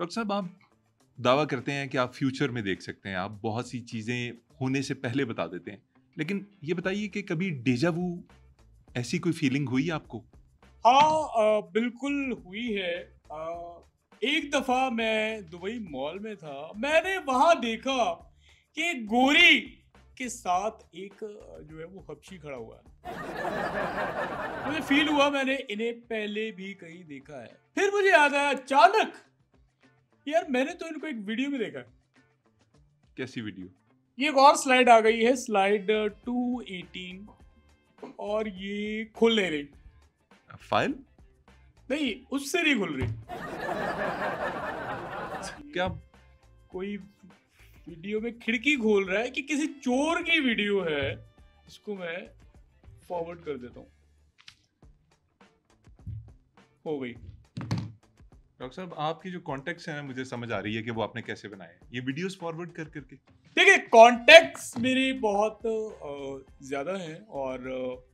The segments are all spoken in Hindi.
डॉक्टर साहब, आप दावा करते हैं कि आप फ्यूचर में देख सकते हैं, आप बहुत सी चीज़ें होने से पहले बता देते हैं। लेकिन ये बताइए कि कभी डेजा वू ऐसी कोई फीलिंग हुई आपको? हाँ, बिल्कुल हुई है। एक दफ़ा मैं दुबई मॉल में था। मैंने वहाँ देखा कि एक गोरी के साथ एक जो है वो हबशी खड़ा हुआ है। मुझे फ़ील हुआ मैंने इन्हें पहले भी कहीं देखा है। फिर मुझे याद आया अचानक, यार मैंने तो इनको एक वीडियो में देखा है। कैसी वीडियो? ये एक और स्लाइड आ गई है, स्लाइड 218, और ये खुल नहीं रही। फाइल? नहीं, उससे नहीं खुल रही। क्या? कोई वीडियो में खिड़की खोल रहा है कि किसी चोर की वीडियो है। इसको मैं फॉरवर्ड कर देता हूँ। हो गई। डॉक्टर साहब, आपकी जो कॉन्टेक्स्ट है ना, मुझे समझ आ रही है कि वो आपने कैसे बनाए हैं। ये वीडियोस फॉरवर्ड कर करके। देखिए, कॉन्टेक्स्ट मेरे बहुत ज़्यादा हैं, और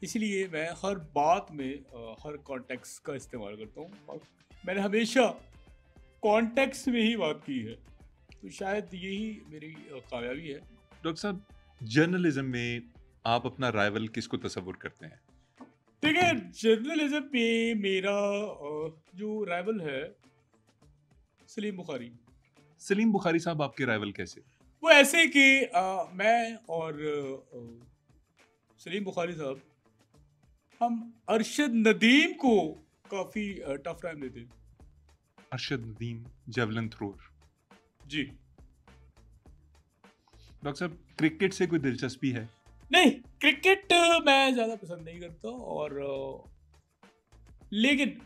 इसलिए मैं हर बात में हर कॉन्टेक्स्ट का इस्तेमाल करता हूँ, और मैंने हमेशा कॉन्टेक्स्ट में ही बात की है। तो शायद यही मेरी कामयाबी है। डॉक्टर साहब, जर्नलिज्म में आप अपना राइवल किसको तस्वुर करते हैं? देखिए, जर्नलिज्म में मेरा जो राइवल है, सलीम बुखारी। सलीम बुखारी साहब आपके राइवल कैसे? वो ऐसे कि मैं और सलीम बुखारी साहब, हम अरशद नदीम को काफ़ी टफ टाइम देते हैं। Arshad Nadeem, javelin thrower. जी। डॉक्टर साहब, क्रिकेट से कोई दिलचस्पी है? नहीं, क्रिकेट मैं ज़्यादा पसंद नहीं करता, और लेकिन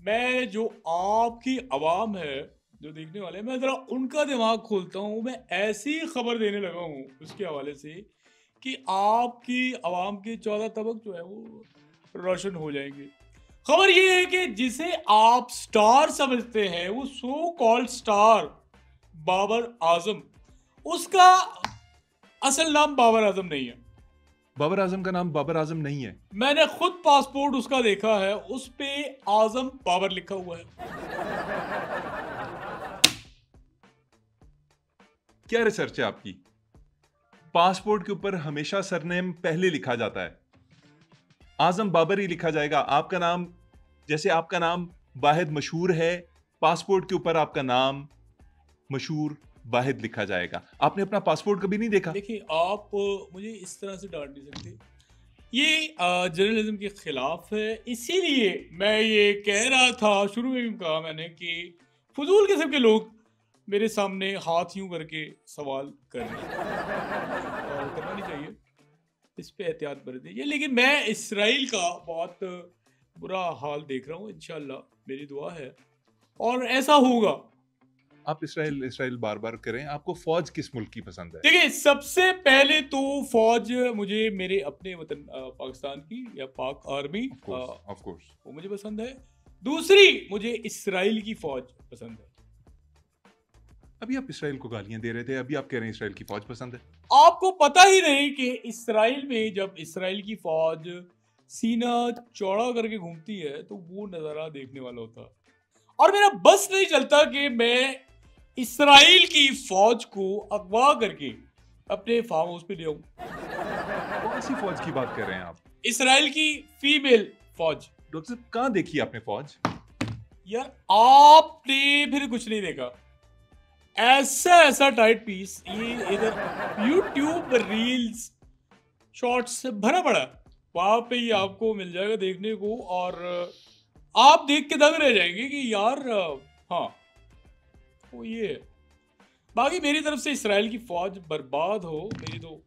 मैं जो आपकी आवाम है, जो देखने वाले हैं, मैं ज़रा उनका दिमाग खोलता हूँ। मैं ऐसी खबर देने लगा हूँ उसके हवाले से कि आपकी आवाम के 14 तबक जो है वो रोशन हो जाएंगे। खबर ये है कि जिसे आप स्टार समझते हैं, वो so called star Babar Azam, उसका असल नाम बाबर आजम नहीं है। बाबर आजम का नाम बाबर आजम नहीं है? मैंने खुद पासपोर्ट उसका देखा है, उस पे आजम बाबर लिखा हुआ है। क्या रिसर्च है आपकी? पासपोर्ट के ऊपर हमेशा सरनेम पहले लिखा जाता है। आजम बाबर ही लिखा जाएगा। आपका नाम, जैसे आपका नाम वाहिद मशहूर है, पासपोर्ट के ऊपर आपका नाम मशहूर वाहिद लिखा जाएगा। आपने अपना पासपोर्ट कभी नहीं देखा? देखिए, आप मुझे इस तरह से डांट नहीं सकते। ये जर्नलिज्म के खिलाफ है, इसीलिए मैं ये कह रहा था, शुरू में भी कहा मैंने कि फजूल किस्म के लोग मेरे सामने हाथ यूं करके सवाल कर रहे हैं, और करना नहीं चाहिए। इस पे एहतियात बरतिए। लेकिन मैं इसराइल का बहुत बुरा हाल देख रहा हूँ। इंशाल्लाह मेरी दुआ है और ऐसा होगा। आप इसराइल इसराइल बार बार करें। आपको फौज किस मुल्क की पसंद है? देखिए, सबसे पहले तो फौज मुझे मेरे अपने वतन पाकिस्तान की, या पाक आर्मी, ऑफ कोर्स। वो मुझे पसंद है। दूसरी, मुझे इसराइल की फौज पसंद है। अभी आप इसराइल को गालियां दे रहे थे, अभी आप कह रहे हैं इसराइल की फौज पसंद है। आपको पता ही नहीं कि इसराइल में जब इसराइल की फौज सीना चौड़ा करके घूमती है तो वो नज़ारा देखने वाला होता है। और मेरा बस नहीं चलता कि मैं इसराइल की फौज को अगवा करके अपने फार्म हाउस पे ले आऊं। कौन सी फौज की बात कर रहे हैं आप? इसराइल की फीमेल फौज। डॉक्टर साहब, कहां देखी आपने फौज? यार, आपने फिर कुछ नहीं देखा। ऐसा ऐसा टाइट पीस, ये इधर यूट्यूब रील्स शॉर्ट्स से भरा पड़ा है। वहां पे ही आपको मिल जाएगा देखने को, और आप देख के दंग रह जाएंगे कि यार, हाँ, वो ये है। बाकी मेरी तरफ से इसराइल की फौज बर्बाद हो, मेरी तो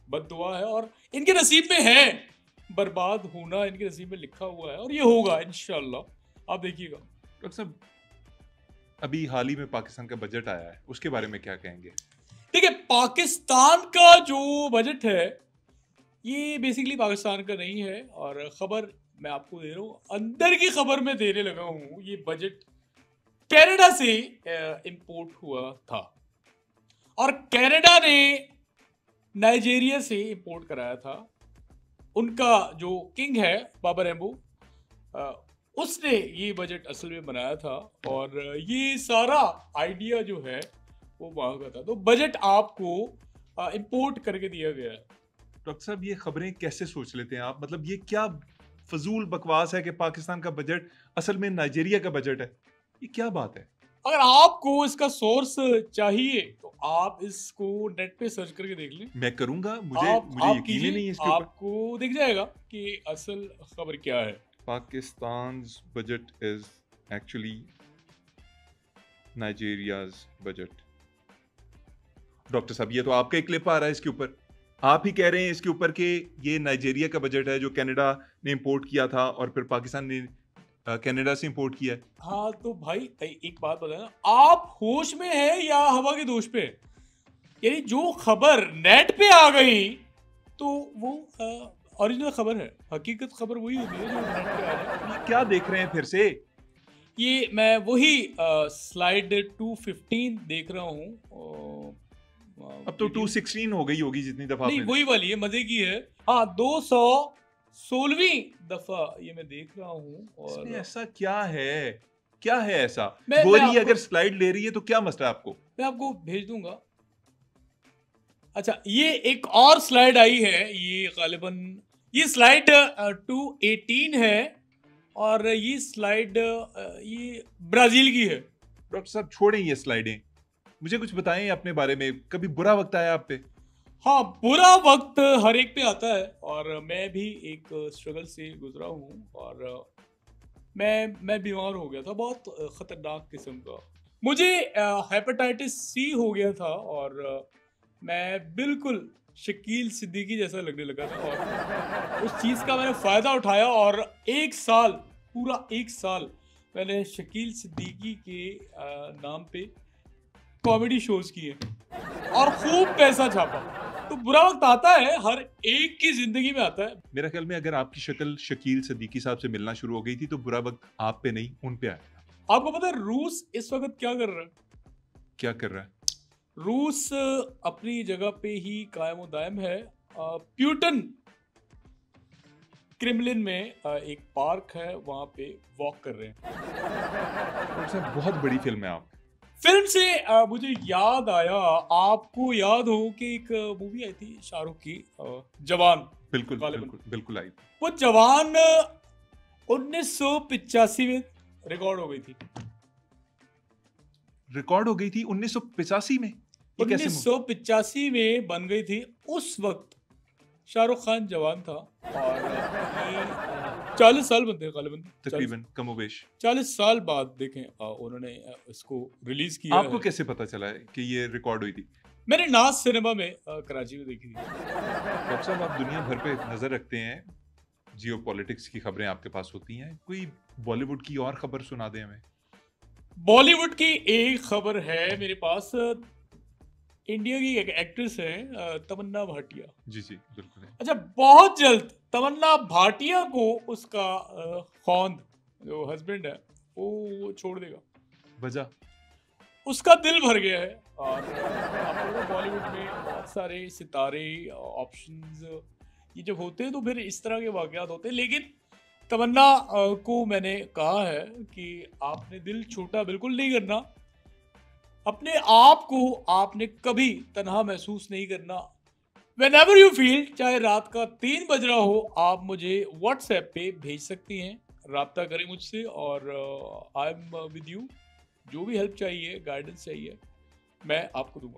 बद्दुआ है, और इनके नसीब में है बर्बाद होना, इनके नसीब में लिखा हुआ है, और ये होगा इंशाल्लाह। आप देखिएगा। डॉक्टर साहब, अभी हाल ही में पाकिस्तान का बजट आया है, उसके बारे में क्या कहेंगे? ठीक है, पाकिस्तान का जो बजट है, ये बेसिकली पाकिस्तान का नहीं है, और खबर मैं आपको दे रहा हूँ, अंदर की खबर मैं देने लगा हूँ। ये बजट कनाडा से इंपोर्ट हुआ था, और कनाडा ने नाइजीरिया से इंपोर्ट कराया था। उनका जो किंग है बाबर एम्बू, उसने ये बजट असल में बनाया था और ये सारा आइडिया जो है वो वहां का था। तो बजट आपको इंपोर्ट करके दिया गया है। डॉक्टर साहब ये खबरें कैसे सोच लेते हैं आप? मतलब ये क्या फजूल बकवास है कि पाकिस्तान का बजट असल में नाइजीरिया का बजट है? ये क्या बात है? अगर आपको इसका सोर्स चाहिए तो आप इसको नेट पे सर्च करके देख लें। मैं करूंगा, मुझे आप मुझे यकीन ही कीजिए, नहीं है इसके ऊपर। आपको दिख जाएगा कि असल खबर क्या है। पाकिस्तान's budget is actually Nigeria's budget। Doctor साहब ये तो आपका ही क्लिप आ रहा है इसके ऊपर। आप ही कह रहे हैं इसके ऊपर कि ये नाइजीरिया का बजट है जो कनाडा ने इंपोर्ट किया था और फिर पाकिस्तान ने कनाडा से इंपोर्ट किया है। हाँ तो भाई एक बात बताना, आप होश में है या हवा के दोष पे? यानी जो खबर नेट पे आ गई तो वो ओरिजिनल खबर है, हकीकत खबर वही होती है जो नेट पे आ जाए। ये क्या देख रहे हैं फिर से? ये मैं वही स्लाइड 215 देख रहा हूँ। अब तो 216 हो गई होगी जितनी दफा नहीं आपने वही वाली है, मजे की है। हाँ 216वीं दफा ये मैं देख रहा हूँ। इसमें और ऐसा क्या है? क्या है ऐसा? मैं गोरी आपको- अगर स्लाइड ले रही है तो क्या मसला है आपको? मैं आपको भेज दूंगा। अच्छा ये एक और स्लाइड आई है, ये गालिबन ये स्लाइड 218 है और ये स्लाइड ये ब्राजील की है। डॉक्टर साहब छोड़ें ये स्लाइडें, मुझे कुछ बताएं अपने बारे में। कभी बुरा वक्त आया आप पे? हाँ बुरा वक्त हर एक पे आता है और मैं भी एक स्ट्रगल से गुजरा हूँ और मैं बीमार हो गया था, बहुत खतरनाक किस्म का। मुझे हेपेटाइटिस सी हो गया था और मैं बिल्कुल शकील सिद्दीकी जैसा लगने लगा था और उस चीज़ का मैंने फ़ायदा उठाया और एक साल, पूरा एक साल मैंने शकील सिद्दीकी के नाम पे कॉमेडी शोज किए और खूब पैसा छापा। तो बुरा वक्त आता है, हर एक की जिंदगी में आता है। मेरा ख्याल में अगर आपकी शक्ल शकील सिद्दीकी साहब से मिलना शुरू हो गई थी तो बुरा वक्त आप पे नहीं उन पे आया। आपको पता है रूस इस वक्त क्या कर रहा है? क्या कर रहा है? रूस अपनी जगह पे ही कायम और दायम है। प्यूटन क्रेमलिन में एक पार्क है, वहां पे वॉक कर रहे हैं। डॉक्टर साहब बहुत बड़ी फिल्म है आप। फिल्म से मुझे याद आया, आपको याद हो कि एक मूवी आई थी शाहरुख की जवान। बिल्कुल गालिबन। बिल्कुल बिल्कुल आई। वो जवान 1985 में रिकॉर्ड हो गई थी। रिकॉर्ड हो गई थी 1985 में? ये कैसे 1985 में बन गई थी। उस वक्त शाहरुख खान जवान था और ये 40 साल बनते हैं गालिबन, तकरीबन कमोबेश 40 साल बाद देखें उन्होंने इसको रिलीज किया आपको है। कैसे पता चला है कि ये रिकॉर्ड हुई थी? मैंने नाज सिनेमा में कराची में देखी थी। डॉक्टर साहब आप दुनिया भर पे नजर रखते हैं, जियो पॉलिटिक्स की खबरें आपके पास होती हैं, कोई बॉलीवुड की और खबर सुना दें हमें। बॉलीवुड की एक खबर है मेरे पास। इंडिया की एक एक्ट्रेस है तमन्ना भाटिया। जी जी बिल्कुल है। अच्छा बहुत जल्द तमन्ना भाटिया को उसका खौंद जो हस्बैंड है वो छोड़ देगा। वजह? उसका दिल भर गया है। और आपको पता है बॉलीवुड में बहुत सारे सितारे ऑप्शंस ये जब होते हैं तो फिर इस तरह के वाकयात होते हैं। लेकिन तमन्ना को मैंने कहा है कि आपने दिल छोटा बिल्कुल नहीं करना, अपने आप को आपने कभी तन्हा महसूस नहीं करना। Whenever you feel, चाहे रात का 3 बज रहा हो, आप मुझे व्हाट्सएप पे भेज सकती हैं, राब्ता करें मुझसे और आई एम विद यू। जो भी हेल्प चाहिए, गाइडेंस चाहिए, मैं आपको दूंगा।